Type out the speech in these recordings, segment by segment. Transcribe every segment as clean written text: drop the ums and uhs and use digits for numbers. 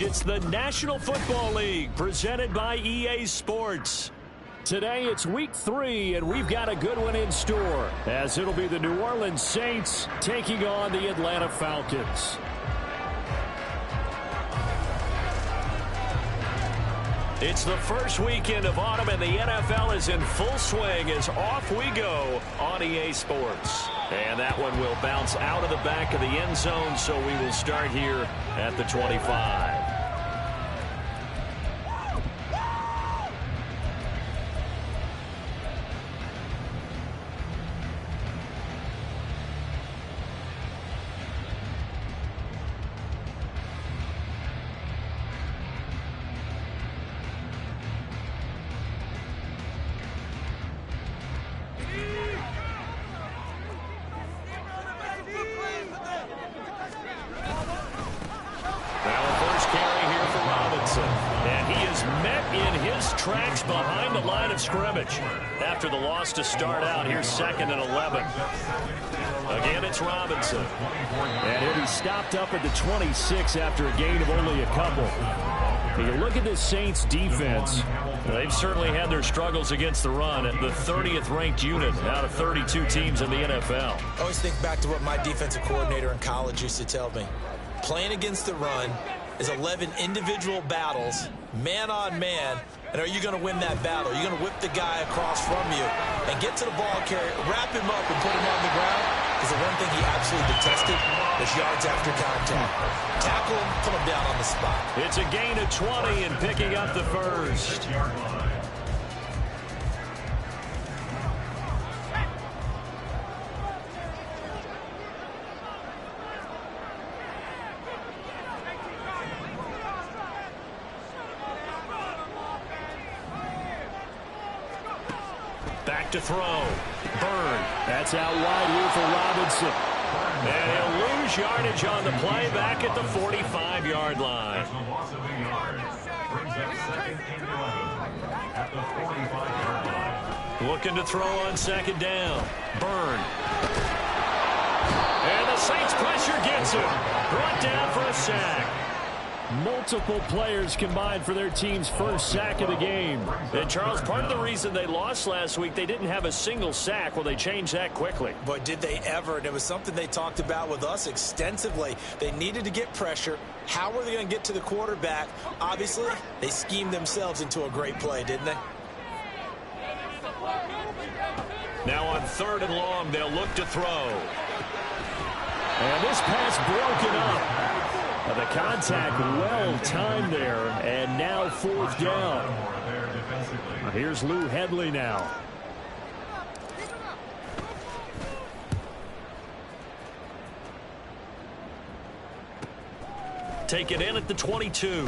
It's the National Football League presented by EA Sports. Today it's week 3, and we've got a good one in store, as it'll be the New Orleans Saints taking on the Atlanta Falcons. It's the first weekend of autumn, and the NFL is in full swing as off we go on EA Sports. And that one will bounce out of the back of the end zone, so we will start here at the 25. Tracks behind the line of scrimmage after the loss to start out. Here's 2nd and 11. Again, it's Robinson. And he'll be stopped up at the 26 after a gain of only a couple. When you look at this Saints defense, they've certainly had their struggles against the run at the 30th ranked unit out of 32 teams in the NFL. I always think back to what my defensive coordinator in college used to tell me. Playing against the run is 11 individual battles, man on man. And are you going to win that battle? Are you going to whip the guy across from you and get to the ball carrier, wrap him up, and put him on the ground? Because the one thing he absolutely detested was yards after contact. Tackle him, put him down on the spot. It's a gain of 20 and picking up the first. Back to throw. Byrne. That's out wide here for Robinson. And he'll lose yardage on the play back at the 45-yard line. Looking to throw on 2nd down. Byrne. And the Saints pressure gets him. Brought down for a sack. Multiple players combined for their team's first sack of the game. And, Charles, part of the reason they lost last week, they didn't have a single sack. Well, they changed that quickly. But did they ever? And it was something they talked about with us extensively. They needed to get pressure. How were they going to get to the quarterback? Obviously, they schemed themselves into a great play, didn't they? Now on 3rd and long, they'll look to throw. And this pass broken up. The contact well timed there, and now 4th down. Here's Lou Hedley now. Take it in at the 22.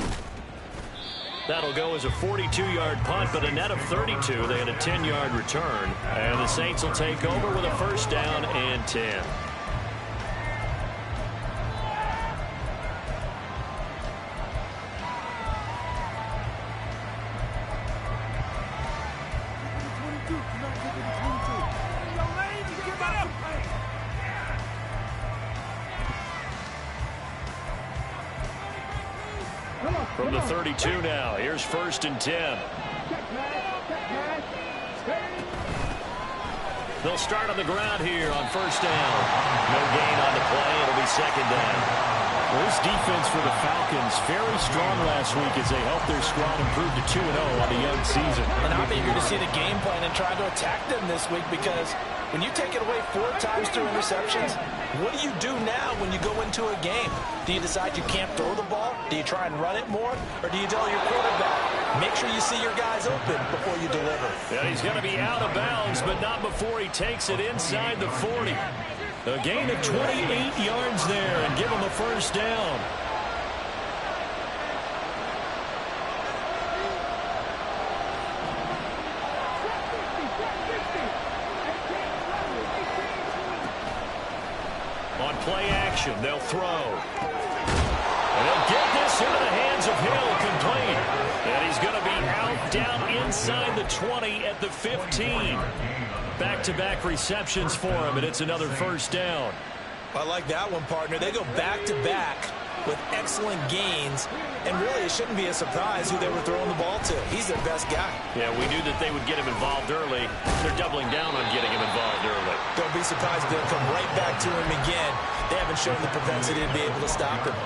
That'll go as a 42-yard punt, but a net of 32. They had a 10-yard return, and the Saints will take over with a 1st down and 10. From the 32 now, here's 1st and 10. They'll start on the ground here on 1st down. No gain on the play. It'll be 2nd down. Well, this defense for the Falcons very strong last week as they helped their squad improve to 2-0 on the young season. And I'm eager to see the game plan and try to attack them this week, because when you take it away 4 times through interceptions, what do you do now when you go into a game? Do you decide you can't throw the ball? Do you try and run it more? Or do you tell your quarterback, make sure you see your guys open before you deliver? Yeah, he's going to be out of bounds, but not before he takes it inside the 40. A gain of 28 yards there and give him a 1st down. On play action, they'll throw. And they'll get this into the hands of Hill, complete. And he's going to be out down inside the 20 at the 15. Back-to-back receptions for him, and it's another 1st down. I like that one, partner. They go back-to-back with excellent gains, and really it shouldn't be a surprise who they were throwing the ball to. He's their best guy. Yeah, we knew that they would get him involved early. They're doubling down on getting him involved early. Don't be surprised if they'll come right back to him again. They haven't shown the propensity to be able to stop him.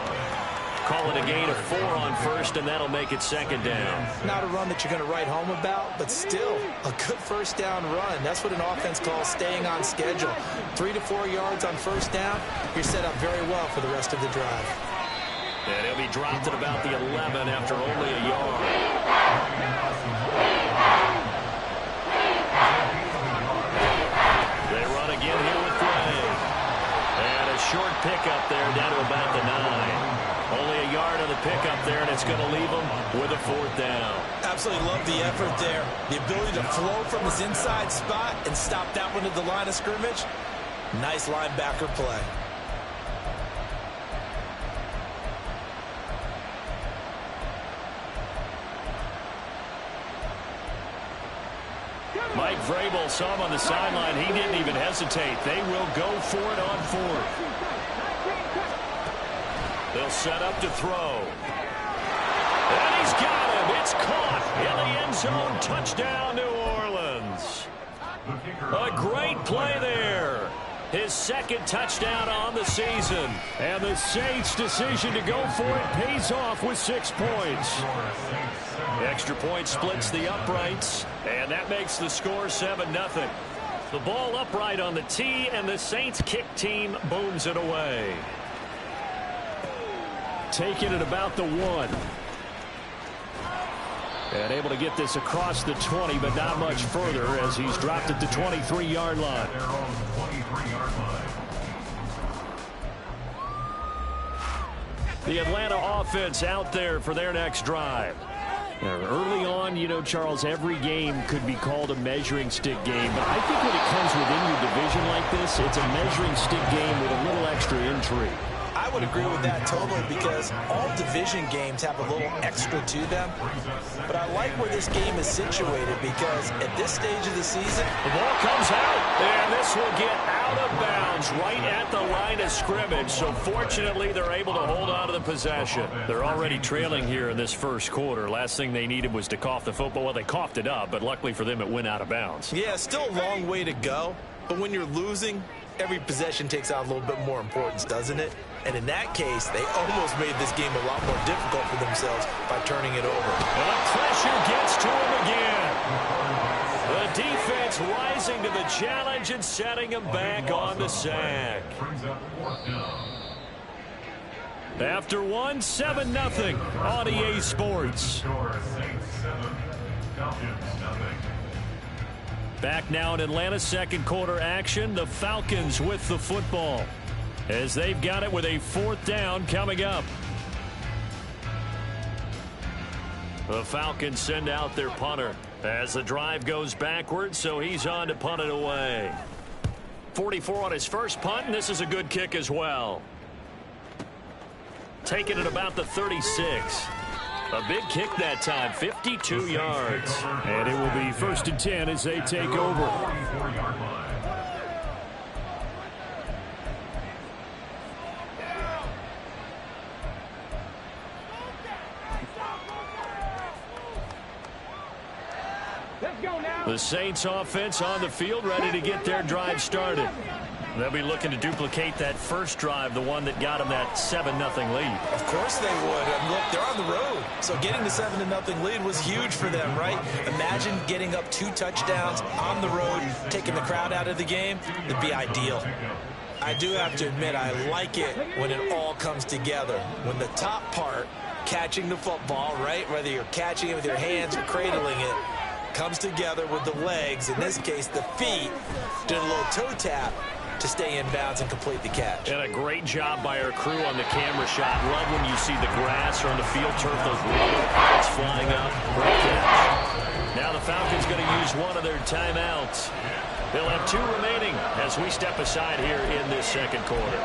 Call it a gain of 4 on first, and that'll make it second down. Not a run that you're going to write home about, but still a good first down run. That's what an offense calls staying on schedule. 3 to 4 yards on first down, you're set up very well for the rest of the drive. And he'll be dropped at about the 11 after only a yard. They run again here with Gray. And a short pickup there down to about the 9. Only a yard on the pickup there, and it's going to leave him with a 4th down. Absolutely love the effort there. The ability to flow from his inside spot and stop that one at the line of scrimmage. Nice linebacker play. Mike Vrabel saw him on the sideline. He didn't even hesitate. They will go for it on 4th. They'll set up to throw. And he's got him. It's caught in the end zone. Touchdown, New Orleans. A great play there. His 2nd touchdown on the season. And the Saints' decision to go for it pays off with 6 points. Extra point splits the uprights, and that makes the score 7-0. The ball upright on the tee, and the Saints kick team booms it away. Taking it about the 1. And able to get this across the 20, but not much further as he's dropped at the 23-yard line. The Atlanta offense out there for their next drive. Early on, you know, Charles, every game could be called a measuring stick game. But I think when it comes within your division like this, it's a measuring stick game with a little extra intrigue. I would agree with that totally because all division games have a little extra to them. But I like where this game is situated because at this stage of the season, the ball comes out, and this will get out of bounds right at the line of scrimmage. So fortunately, they're able to hold on to the possession. They're already trailing here in this first quarter. Last thing they needed was to cough the football. Well, they coughed it up, but luckily for them, it went out of bounds. Yeah, still a long way to go. But when you're losing, every possession takes on a little bit more importance, doesn't it? And in that case, they almost made this game a lot more difficult for themselves by turning it over. And the pressure gets to him again. The defense rising to the challenge and setting him back on the sack. After 7-0 on EA Sports. Back now in Atlanta's second quarter action, the Falcons with the football as they've got it with a 4th down coming up. The Falcons send out their punter as the drive goes backwards, so he's on to punt it away. 44 on his first punt, and this is a good kick as well. Taking it about the 36. A big kick that time, 52 yards. And it will be 1st and 10 as they take over. The Saints offense on the field, ready to get their drive started. They'll be looking to duplicate that first drive, the one that got them that 7-0 lead. Of course they would. And look, they're on the road. So getting the 7-0 lead was huge for them, right? Imagine getting up 2 touchdowns on the road, taking the crowd out of the game. It'd be ideal. I do have to admit, I like it when it all comes together. When the top part, catching the football, right, whether you're catching it with your hands or cradling it, comes together with the legs, in this case the feet, doing a little toe tap to stay in bounds and complete the catch. And a great job by our crew on the camera shot. Love when you see the grass or on the field turf, those rubber pads flying up. Great catch. Now the Falcons going to use one of their timeouts. They'll have 2 remaining as we step aside here in this second quarter.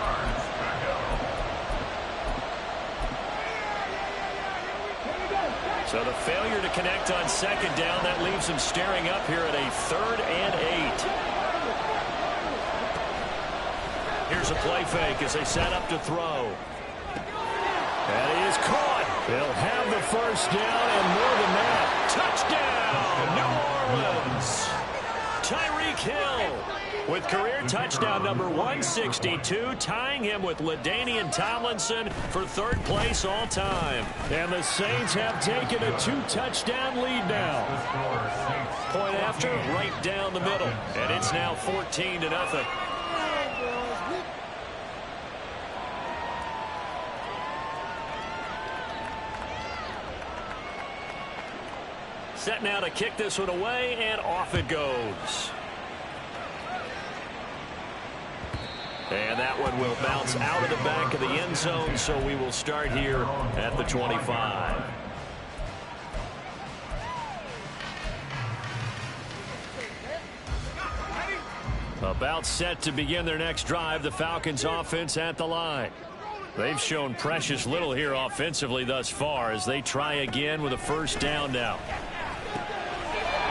So the failure to connect on second down, that leaves them staring up here at a 3rd and 8. Here's a play fake as they set up to throw. And he is caught. They'll have the first down and more than that. Touchdown, New Orleans. Tyreek Hill with career touchdown number 162, tying him with LaDainian Tomlinson for third place all time. And the Saints have taken a 2-touchdown lead now. Point after, right down the middle. And it's now 14-0. Set now to kick this one away, and off it goes. And that one will bounce out of the back of the end zone, so we will start here at the 25. About set to begin their next drive, the Falcons offense at the line. They've shown precious little here offensively thus far as they try again with a first down now.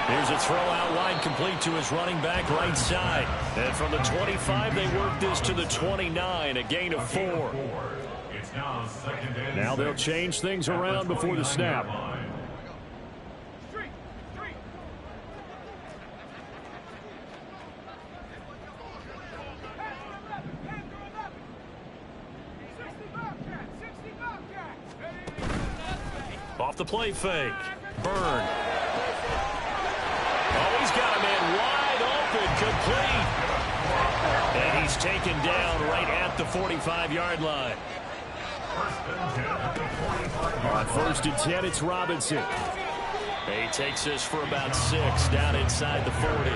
Here's a throw out wide, complete to his running back right side. And from the 25, they work this to the 29, a gain of 4. Now they'll change things around before the snap. Off the play fake. Burn. Oh, he's got a man wide open, complete. And he's taken down right at the 45-yard line. On 1st and 10, it's Robinson. He takes this for about 6 down inside the 40.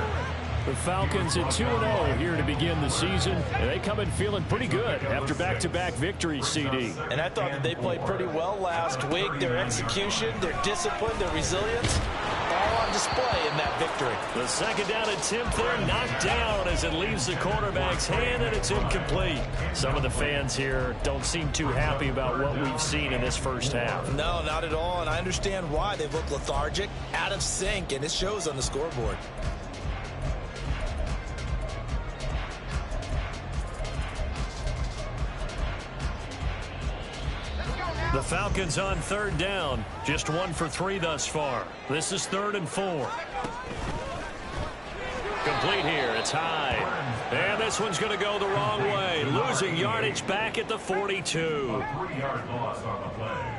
The Falcons at 2-0 here to begin the season, and they come in feeling pretty good after back-to-back victories, CD. And I thought that they played pretty well last week. Their execution, their discipline, their resilience, all on display in that victory. The second down attempt there knocked down as it leaves the quarterback's hand, and it's incomplete. Some of the fans here don't seem too happy about what we've seen in this first half. No, not at all, and I understand why. They look lethargic, out of sync, and it shows on the scoreboard. The Falcons on 3rd down, just 1 for 3 thus far. This is 3rd and 4. Complete here, it's high. And this one's going to go the wrong way, losing yardage back at the 42. A 3-yard loss on the play.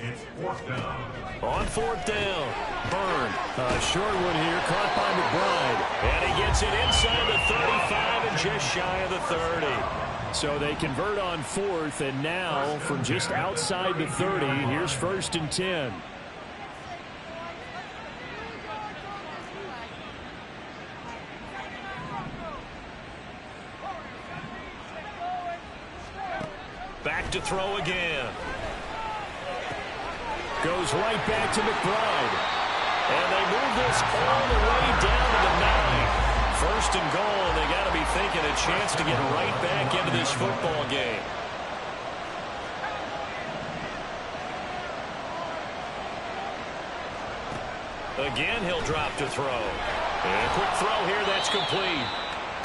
It's 4th down. On 4th down, Burn. A short one here, caught by McBride. And he gets it inside the 35 and just shy of the 30. So they convert on 4th, and now from just outside the 30, here's 1st and 10. Back to throw again. Goes right back to McBride. And they move this all the way down to the 9. 1st and goal, and they got to be thinking a chance to get right back into this football game. Again, he'll drop to throw. And a quick throw here, that's complete.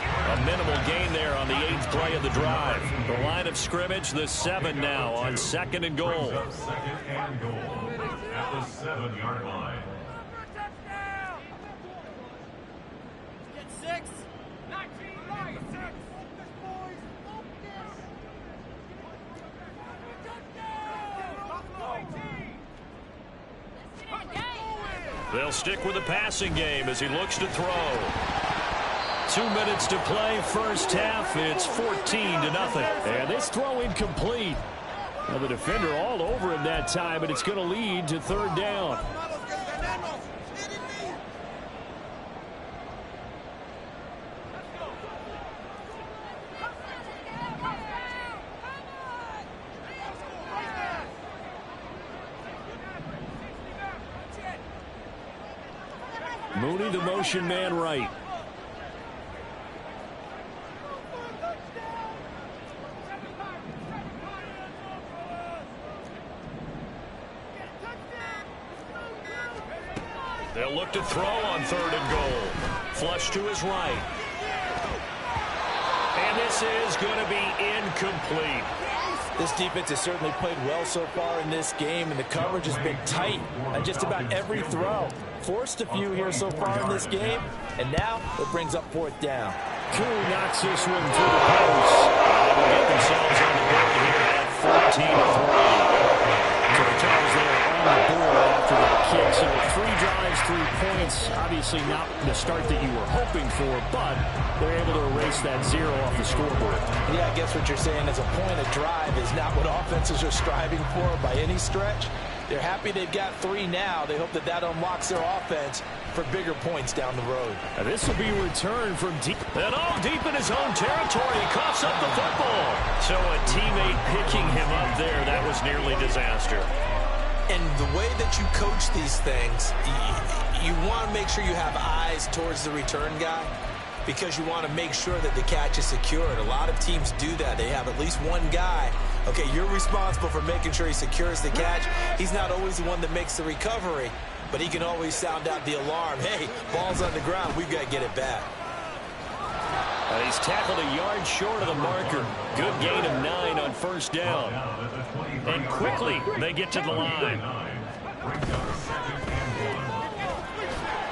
A minimal gain there on the 8th play of the drive. The line of scrimmage, the 7 now on 2nd and goal. 2nd and goal at the 7-yard line. They'll stick with the passing game as he looks to throw. 2 minutes to play, first half. It's 14-0. And this throw incomplete. Well, the defender all over him that time, but it's going to lead to 3rd down. Mooney, the motion man right. They'll look to throw on 3rd and goal. Flush to his right. And this This is going to be incomplete. This defense has certainly played well so far in this game, and the coverage has been tight on just about every throw. Forced a few here so far in this game, and now it brings up fourth down. Koo knocks this one through the post. They will get themselves on the board here at 14-3. So Charles there on the board after that kick. So 3 drives, 3 points. Obviously not the start that you were hoping for, but they're able to erase that 0 off the scoreboard. Yeah, I guess what you're saying is a point of drive is not what offenses are striving for by any stretch. They're happy they've got 3 now. They hope that that unlocks their offense for bigger points down the road. And this will be a return from deep. And all deep in his own territory. He coughs up the football. So a teammate picking him up there. That was nearly disaster. And the way that you coach these things, you want to make sure you have eyes towards the return guy, because you want to make sure that the catch is secured. A lot of teams do that. They have at least one guy. Okay, you're responsible for making sure he secures the catch. He's not always the one that makes the recovery, but he can always sound out the alarm. Hey, ball's on the ground. We've got to get it back. And he's tackled a yard short of the marker. Good gain of 9 on first down. And quickly, they get to the line.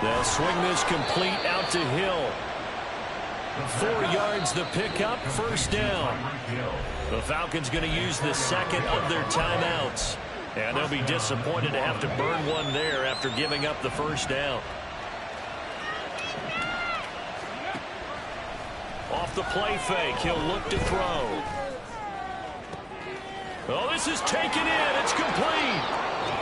They'll swing this complete out to Hill. 4 yards the pickup, first down. The Falcons going to use the second of their timeouts. And they'll be disappointed to have to burn one there after giving up the first down. Off the play fake, he'll look to throw. Oh, this is taken in. It's complete.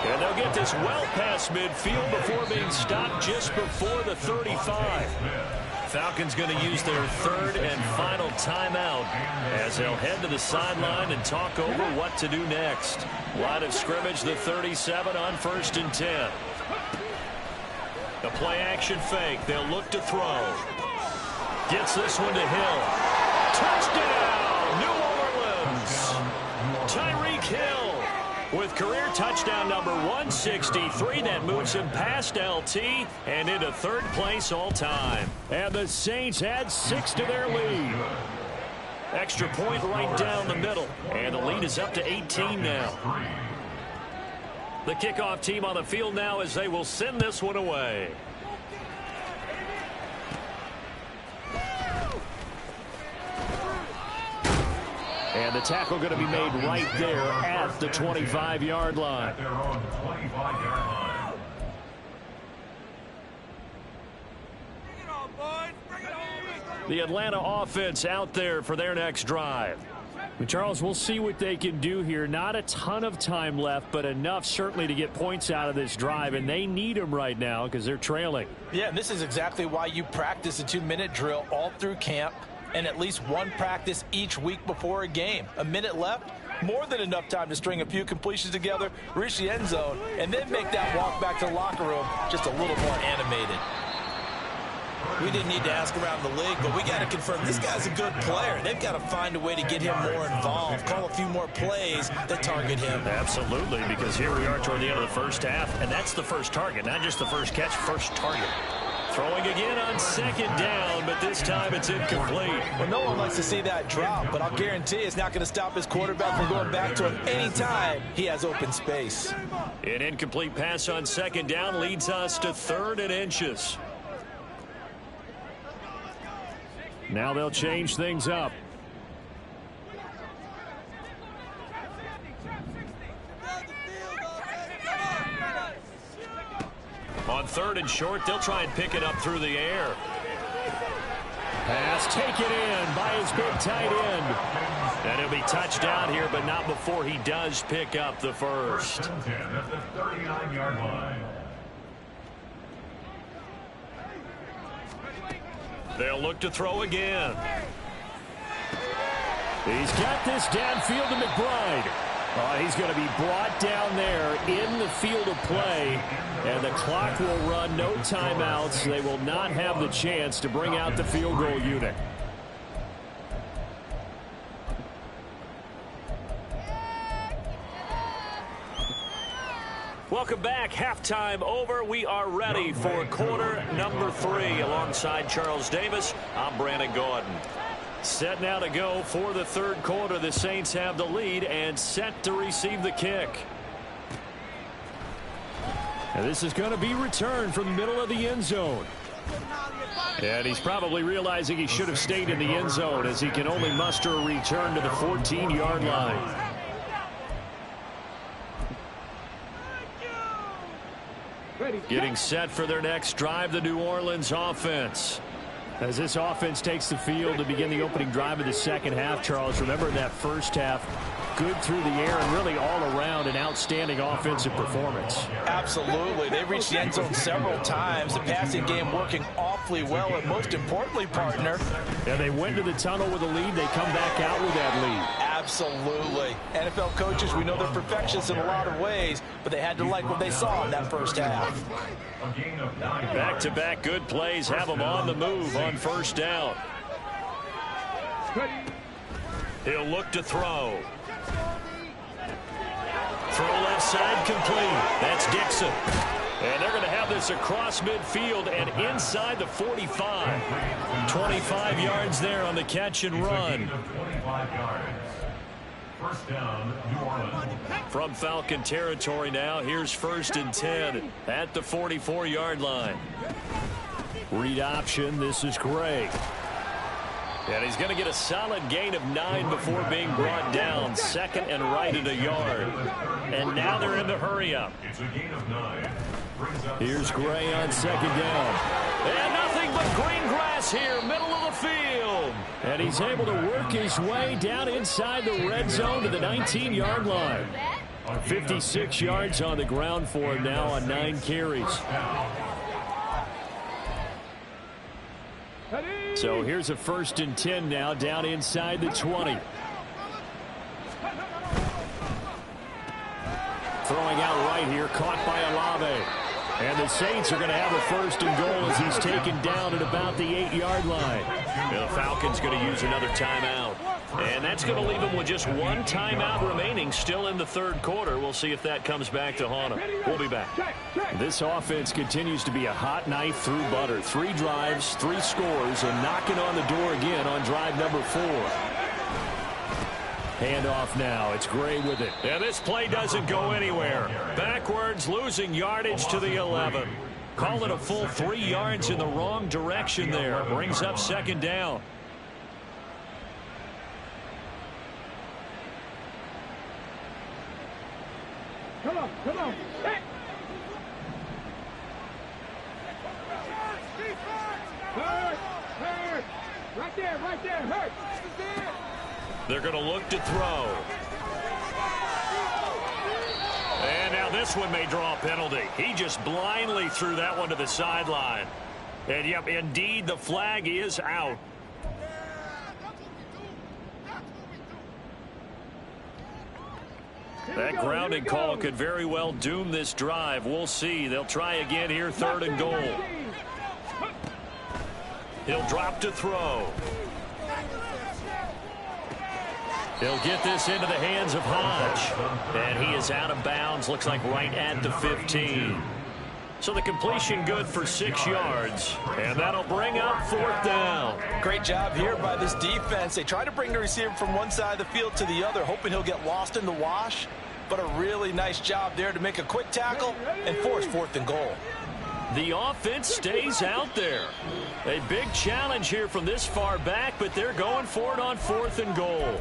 And they'll get this well past midfield before being stopped just before the 35. Falcons going to use their 3rd and final timeout as they'll head to the sideline and talk over what to do next. Line of scrimmage, the 37 on 1st and 10. The play action fake. They'll look to throw. Gets this one to Hill. Touchdown, New Orleans. Tyreek Hill with career touchdown number 163. That moves him past LT and into 3rd place all time. And the Saints add 6 to their lead. Extra point right down the middle. And the lead is up to 18 now. The kickoff team on the field now as they will send this one away. And the tackle going to be made right there at the 25-yard line. The Atlanta offense out there for their next drive. Charles, we'll see what they can do here. Not a ton of time left, but enough certainly to get points out of this drive, and they need them right now because they're trailing. Yeah, and this is exactly why you practice a 2-minute drill all through camp, and at least one practice each week before a game. A minute left, more than enough time to string a few completions together, reach the end zone, and then make that walk back to the locker room just a little more animated. We didn't need to ask around the league, but we got to confirm this guy's a good player. They've got to find a way to get him more involved, call a few more plays that target him. Absolutely, because here we are toward the end of the first half, and that's the first target, not just the first catch, first target. Throwing again on 2nd down, but this time it's incomplete. Well, no one likes to see that drop, but I'll guarantee it's not going to stop his quarterback from going back to him anytime he has open space. An incomplete pass on 2nd down leads us to 3rd and inches. Now they'll change things up. On 3rd and short, they'll try and pick it up through the air. Pass taken in by his big tight end. And he'll be touched down here, but not before he does pick up the first. At the 39-yard line. They'll look to throw again. He's got this downfield to McBride. He's going to be brought down there in the field of play, and the clock will run, no timeouts. They will not have the chance to bring out the field goal unit. Welcome back. Halftime over. We are ready for quarter number 3. Alongside Charles Davis, I'm Brandon Gordon. Set now to go for the third quarter. The Saints have the lead and set to receive the kick. And this is going to be returned from the middle of the end zone. And he's probably realizing he should have stayed in the end zone as he can only muster a return to the 14-yard line. Getting set for their next drive, the New Orleans offense. As this offense takes the field to begin the opening drive of the second half, Charles, remember in that first half, good through the air and really all around an outstanding offensive performance. Absolutely. They reached the end zone several times. The passing game working awfully well, and most importantly, partner. Yeah, they went to the tunnel with a lead. They come back out with that lead. Absolutely. NFL coaches, we know they're perfectionists in a lot of ways, but they had to like what they saw in that first half. Back-to-back good plays have them on the move on first down. He'll look to throw. Throw left side complete. That's Dixon. And they're going to have this across midfield and inside the 45. 25 yards there on the catch and run. First down, New Orleans. From Falcon territory now, here's 1st and 10 at the 44-yard line. Read option, this is Gray. And he's going to get a solid gain of 9 before being brought down. 2nd and right at a yard. And now they're in the hurry-up. It's a gain of 9. Here's Gray on 2nd down. And nothing but green grass here, middle of the field. And he's able to work his way down inside the red zone to the 19-yard line. 56 yards on the ground for him now on 9 carries. So here's a 1st and 10 now down inside the 20. Throwing out right here, caught by Olave. And the Saints are going to have a 1st and goal as he's taken down at about the 8-yard line. And the Falcons going to use another timeout. And that's going to leave them with just 1 timeout remaining still in the third quarter. We'll see if that comes back to haunt them. We'll be back. This offense continues to be a hot knife through butter. 3 drives, 3 scores, and knocking on the door again on drive number 4. Handoff now. It's Gray with it. And this play doesn't go anywhere. Backwards, losing yardage to the 11. Call it a full 3 yards in the wrong direction there. Brings up 2nd down. Come on, come on. Hey. Hurt. Right there, hurt. They're going to look to throw. And now this one may draw a penalty. He just blindly threw that one to the sideline. And, yep, indeed, the flag is out. That grounding call could very well doom this drive. We'll see. They'll try again here, 3rd and goal. He'll drop to throw. He'll get this into the hands of Hodge. And he is out of bounds, looks like right at the 15. So the completion good for 6 yards. And that'll bring up 4th down. Great job here by this defense. They try to bring the receiver from one side of the field to the other, hoping he'll get lost in the wash. But a really nice job there to make a quick tackle and force 4th and goal. The offense stays out there. A big challenge here from this far back, but they're going for it on 4th and goal.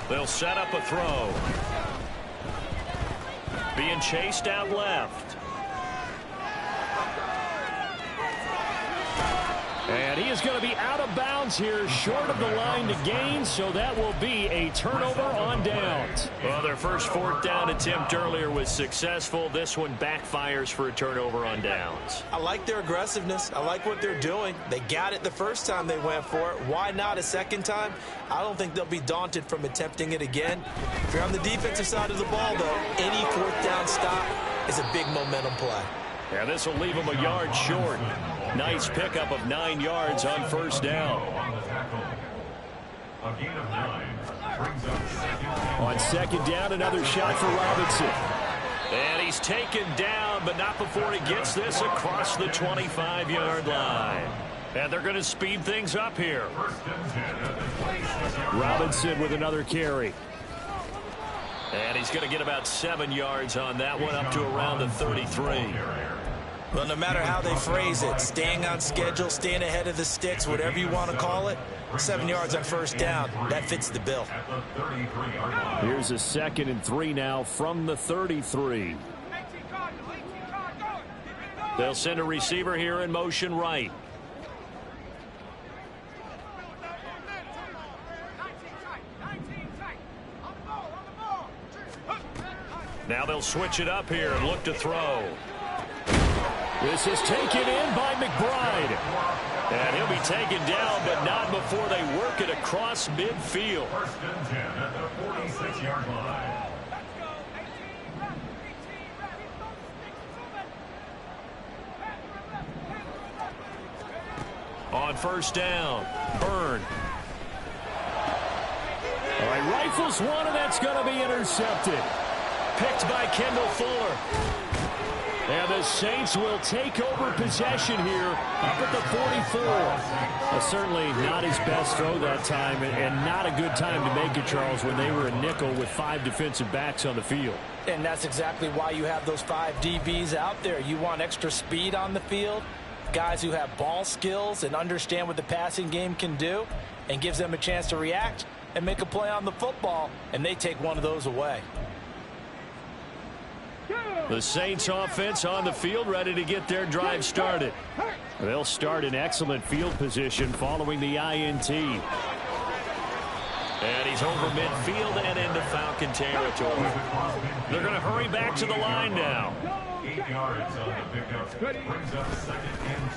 They'll set up a throw. Being chased out left. And he is going to be out of bounds here, short of the line to gain, so that will be a turnover on downs. Well, their first 4th down attempt earlier was successful. This one backfires for a turnover on downs. I like their aggressiveness. I like what they're doing. They got it the first time they went for it. Why not a second time? I don't think they'll be daunted from attempting it again. If you're on the defensive side of the ball, though, any 4th down stop is a big momentum play. Yeah, this will leave them a yard short. Nice pickup of 9 yards on first down. A gain of 9 brings up second down. On second down, another shot for Robinson. And he's taken down, but not before he gets this across the 25-yard line. And they're going to speed things up here. Robinson with another carry. And he's going to get about 7 yards on that one, up to around the 33. Well, no matter how they phrase it, staying on schedule, staying ahead of the sticks, whatever you want to call it, 7 yards on first down, that fits the bill. Here's a 2nd and 3 now from the 33. They'll send a receiver here in motion right. Now they'll switch it up here and look to throw. This is taken in by McBride. And he'll be taken down, but not before they work it across midfield. First and 10 at the 46-yard line. On first down, Byrne. All right, rifles one, and that's going to be intercepted. Picked by Kendall Fuller. And the Saints will take over possession here up at the 44. Certainly not his best throw that time, and not a good time to make it, Charles, when they were a nickel with 5 defensive backs on the field. And that's exactly why you have those 5 DBs out there. You want extra speed on the field, guys who have ball skills and understand what the passing game can do, and gives them a chance to react and make a play on the football, and they take one of those away. The Saints offense on the field, ready to get their drive started. They'll start in excellent field position following the INT. And he's over midfield and into Falcon territory. They're going to hurry back to the line now. 8 yards on the pickup. Brings up 2nd and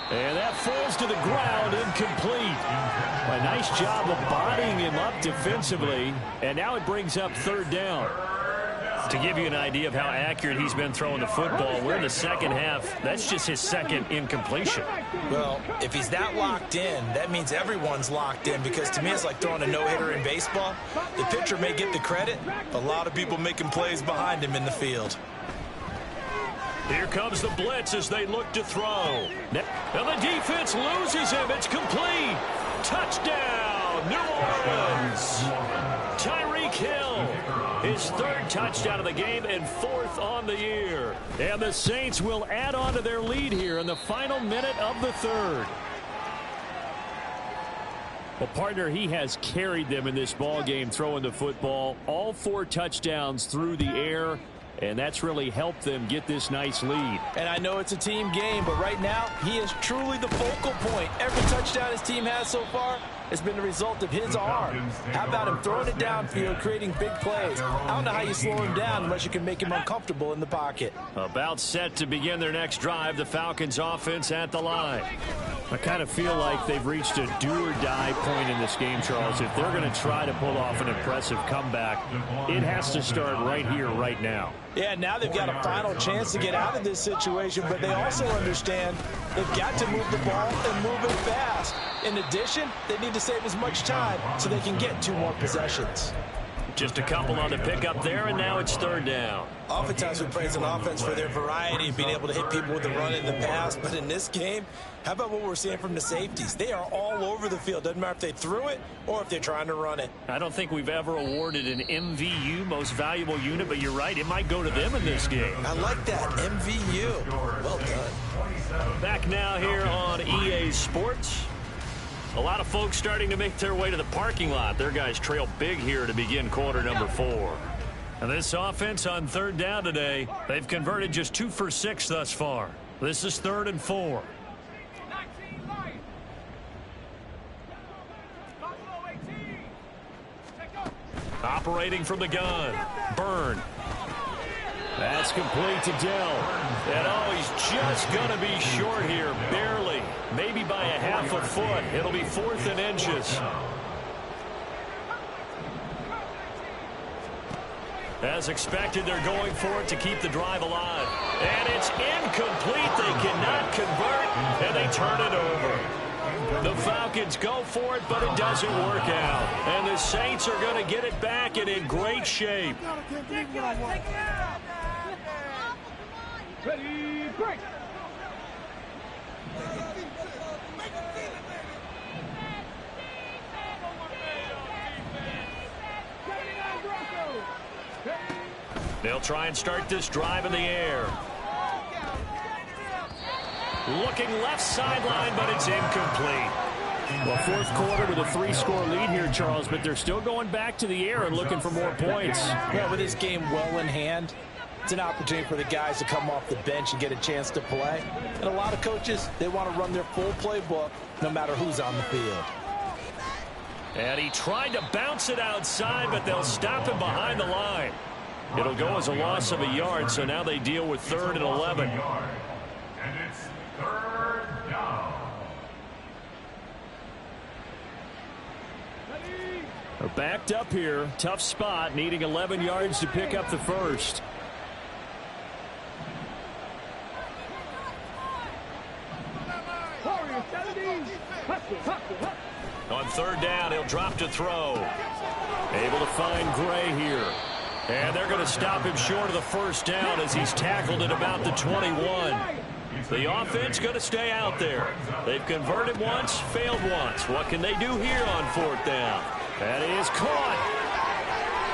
2. And that falls to the ground, incomplete. A nice job of bodying him up defensively. And now it brings up 3rd down. To give you an idea of how accurate he's been throwing the football, we're in the second half. That's just his 2nd incompletion. Well, if he's that locked in, that means everyone's locked in, because to me it's like throwing a no-hitter in baseball. The pitcher may get the credit, but a lot of people making plays behind him in the field. Here comes the blitz as they look to throw. Now the defense loses him. It's complete. Touchdown, New Orleans. Tyreek Hill, his 3rd touchdown of the game and 4th on the year. And the Saints will add on to their lead here in the final minute of the 3rd. Well, partner, he has carried them in this ball game throwing the football. All 4 touchdowns through the air. And that's really helped them get this nice lead. And I know it's a team game, but right now, he is truly the focal point. Every touchdown his team has so far has been the result of his arm. How about him throwing it downfield, creating big plays? I don't know how you slow him down unless you can make him uncomfortable in the pocket. About set to begin their next drive, the Falcons offense at the line. I kind of feel like they've reached a do-or-die point in this game, Charles. If they're going to try to pull off an impressive comeback, it has to start right here, right now. Yeah, now they've got a final chance to get out of this situation, but they also understand they've got to move the ball and move it fast. In addition, they need to save as much time so they can get 2 more possessions. Just a couple on the pickup there, and now it's 3rd down. Oftentimes we praise an offense for their variety of being able to hit people with the run in the pass, but in this game, how about what we're seeing from the safeties? They are all over the field. Doesn't matter if they threw it or if they're trying to run it. I don't think we've ever awarded an MVU, most valuable unit, but you're right, it might go to them in this game. I like that, MVU. Well done. Back now here on EA Sports. A lot of folks starting to make their way to the parking lot. Their guys trail big here to begin quarter number 4. And this offense on 3rd down today, they've converted just 2 for 6 thus far. This is 3rd and 4. Operating from the gun, Byrne. That's complete to Dell. And oh, he's just going to be short here, barely. Maybe by a half a foot. It'll be 4th and inches. As expected, they're going for it to keep the drive alive. And it's incomplete. They cannot convert, and they turn it over. The Falcons go for it, but it doesn't work out. And the Saints are going to get it back and in great shape. Ready, break. They'll try and start this drive in the air. Looking left sideline, but it's incomplete. Well, fourth quarter with a 3-score lead here, Charles, but they're still going back to the air and looking for more points. Yeah, with this game well in hand, it's an opportunity for the guys to come off the bench and get a chance to play. And a lot of coaches, they want to run their full playbook no matter who's on the field. And he tried to bounce it outside, but they'll stop him behind the line. It'll go as a loss of a yard, so now they deal with 3rd and 11. And it's 3rd down. They're backed up here. Tough spot, needing 11 yards to pick up the first. On 3rd down, he'll drop to throw. Able to find Gray here. And they're going to stop him short of the first down as he's tackled at about the 21. The offense going to stay out there. They've converted once, failed once. What can they do here on 4th down? That is caught.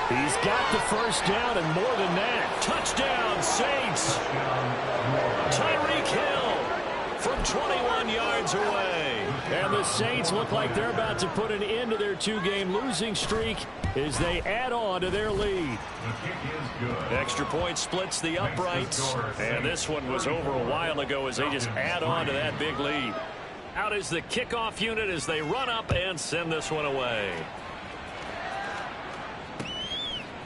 He's got the first down and more than that. Touchdown, Saints. Tyreek Hill from 21 yards away. And the Saints look like they're about to put an end to their 2-game losing streak as they add on to their lead. Extra point splits the uprights. And this one was over a while ago as they just add on to that big lead. Out is the kickoff unit as they run up and send this one away.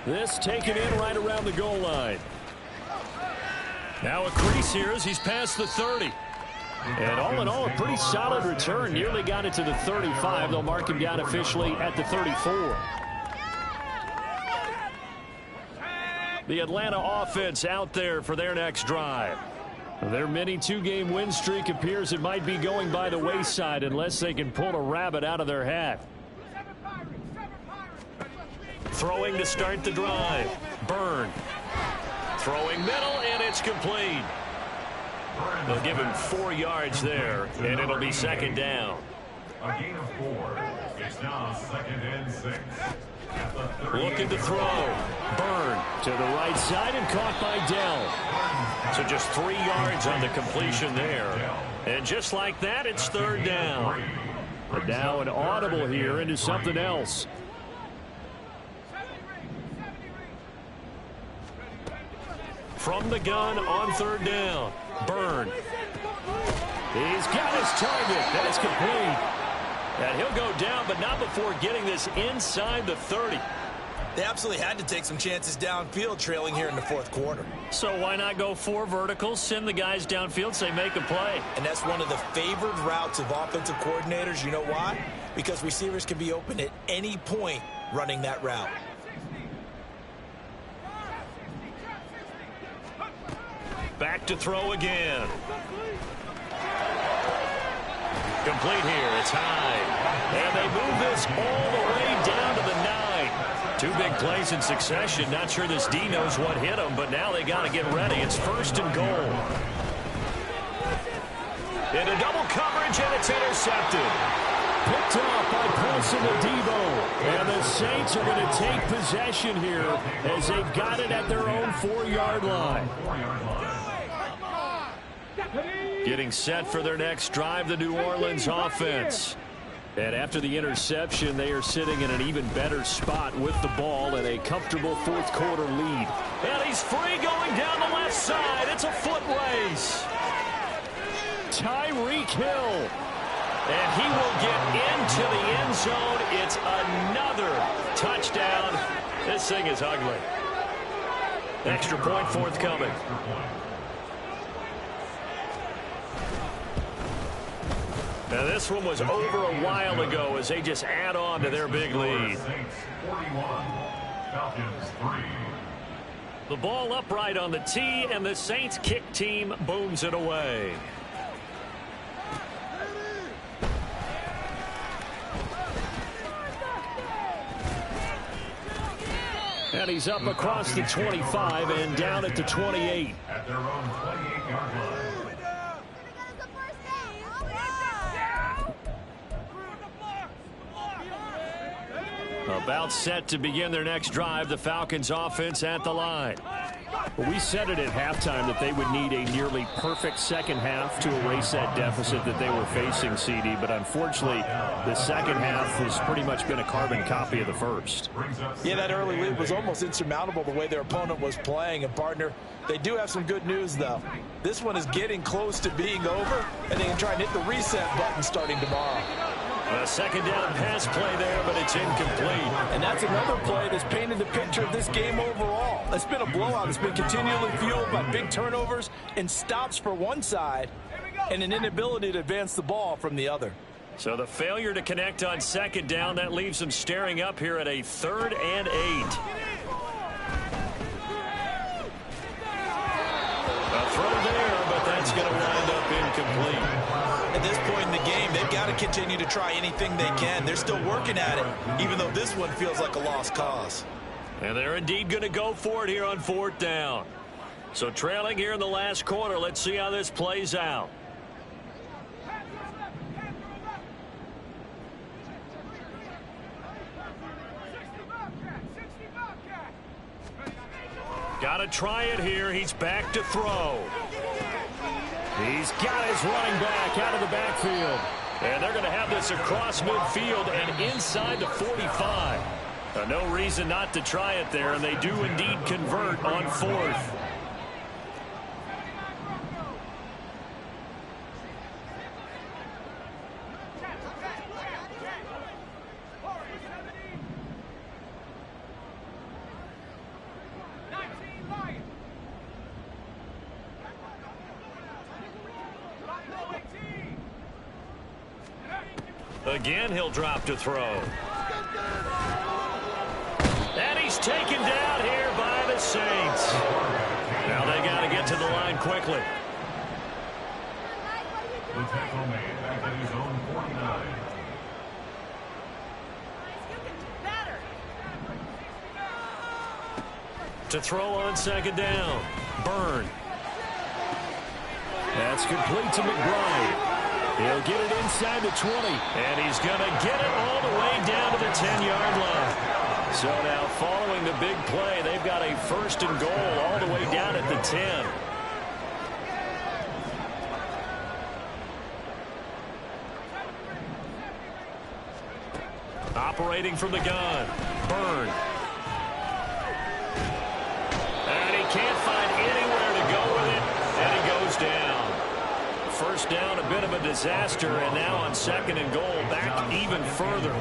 This taken in right around the goal line. Now a crease here as he's past the 30. And all in all, a pretty solid return. Nearly got it to the 35. They'll mark him down officially at the 34. The Atlanta offense out there for their next drive. Their mini 2-game win streak appears it might be going by the wayside unless they can pull a rabbit out of their hat. Throwing to start the drive. Byrne. Throwing middle, and it's complete. They'll give him 4 yards there, and it'll be 2nd down. A gain of 4. It's now 2nd and 6. Looking to throw. Byrne to the right side and caught by Dell. So just 3 yards on the completion there. And just like that, it's 3rd down. But now an audible here into something else. From the gun on 3rd down. Byrne. He's got his target. That's complete. And he'll go down, but not before getting this inside the 30. They absolutely had to take some chances downfield trailing here in the 4th quarter. So why not go 4 verticals, send the guys downfield, say make a play? And that's one of the favored routes of offensive coordinators. You know why? Because receivers can be open at any point running that route. Back to throw again. Complete here. It's high. And they move this all the way down to the 9. 2 big plays in succession. Not sure this D knows what hit them, but now they got to get ready. It's 1st and goal. Into double coverage, and it's intercepted. Picked off by Paulson Adebo. And the Saints are going to take possession here as they've got it at their own 4-yard line. Getting set for their next drive, the New Orleans offense. And after the interception, they are sitting in an even better spot with the ball and a comfortable 4th quarter lead. And he's free going down the left side. It's a foot race. Tyreek Hill. And he will get into the end zone. It's another touchdown. This thing is ugly. Extra point forthcoming. Now this one was over a while ago as they just add on to their big lead. Saints 41, Falcons 3. The ball upright on the tee, and the Saints kick team booms it away. And he's up across the 25 and down at the 28. At their own 28-yard line. About set to begin their next drive, the Falcons offense at the line. Well, we said it at halftime that they would need a nearly perfect second half to erase that deficit that they were facing, CD. But unfortunately, the second half has pretty much been a carbon copy of the first. Yeah, that early lead was almost insurmountable the way their opponent was playing. And, partner, they do have some good news, though. This one is getting close to being over, and they can try and hit the reset button starting tomorrow. A second down pass play there, but it's incomplete. And that's another play that's painted the picture of this game overall. It's been a blowout. It's been continually fueled by big turnovers and stops for one side and an inability to advance the ball from the other. So the failure to connect on second down, that leaves them staring up here at a 3rd and 8. A throw there, but that's going to wind up incomplete. At this point in the game, they've got to continue to try anything they can. They're still working at it, even though this one feels like a lost cause. And they're indeed going to go for it here on 4th down. So trailing here in the last quarter, let's see how this plays out. Got to try it here. He's back to throw. He's got his running back out of the backfield. And they're going to have this across midfield and inside the 45. No reason not to try it there, and they do indeed convert on 4th. Again, he'll drop to throw. And he's taken down here by the Saints. Now they got to get to the line quickly. The tackle made at his own 49. To throw on second down. Byrne. That's complete to McBride. He'll get it inside the 20. And he's going to get it all the way down to the 10-yard line. So now following the big play, they've got a 1st and goal all the way down at the 10. Operating from the gun. Byrne. And he can't find anywhere to go with it. And he goes down. 1st down, a bit of a disaster, and now on 2nd and goal, back even further.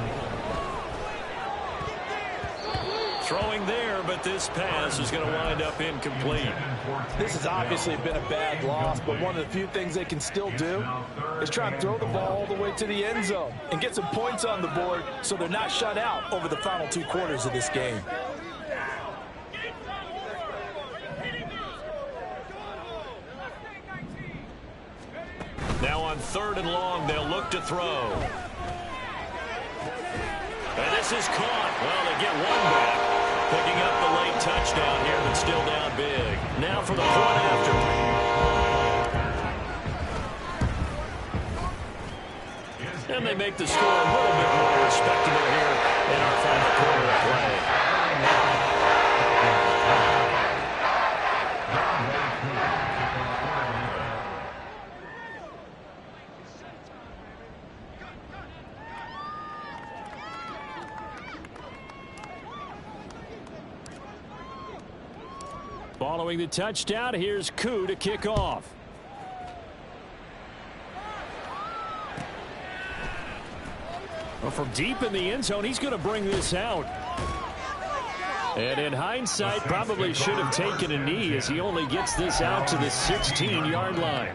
Throwing there, but this pass is going to wind up incomplete. This has obviously been a bad loss, but one of the few things they can still do is try and throw the ball all the way to the end zone and get some points on the board so they're not shut out over the final 2 quarters of this game. Now on 3rd and long, they'll look to throw. And this is caught. Well, they get one back. Picking up the late touchdown here, but still down big. Now for the point after. And they make the score a little bit more respectable here in our final quarter of play. Following the touchdown, here's Koo to kick off. Well, from deep in the end zone, he's going to bring this out. And in hindsight, probably should have taken a knee as he only gets this out to the 16-yard line.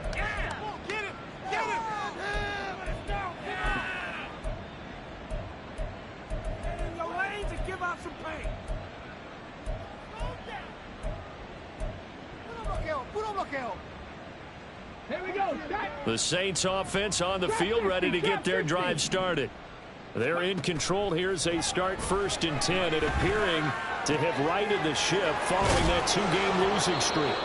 Here we go. Start. The Saints offense on the field, ready to get their drive started. They're in control here as they start 1st and 10, and appearing to have righted the ship following that 2-game losing streak.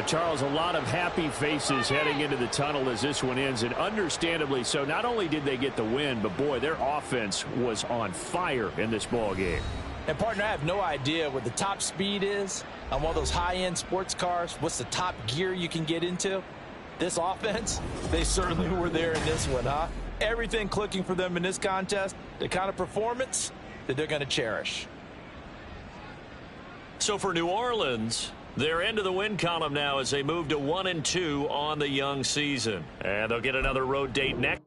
Charles, a lot of happy faces heading into the tunnel as this one ends, and understandably so. Not only did they get the win, but boy, their offense was on fire in this ball game. And partner, I have no idea what the top speed is on one of those high-end sports cars. What's the top gear you can get into? This offense, they certainly were there in this one, huh? Everything clicking for them in this contest, the kind of performance that they're going to cherish. So for New Orleans, they're into the win column now as they move to 1-2 on the young season. And they'll get another road date next.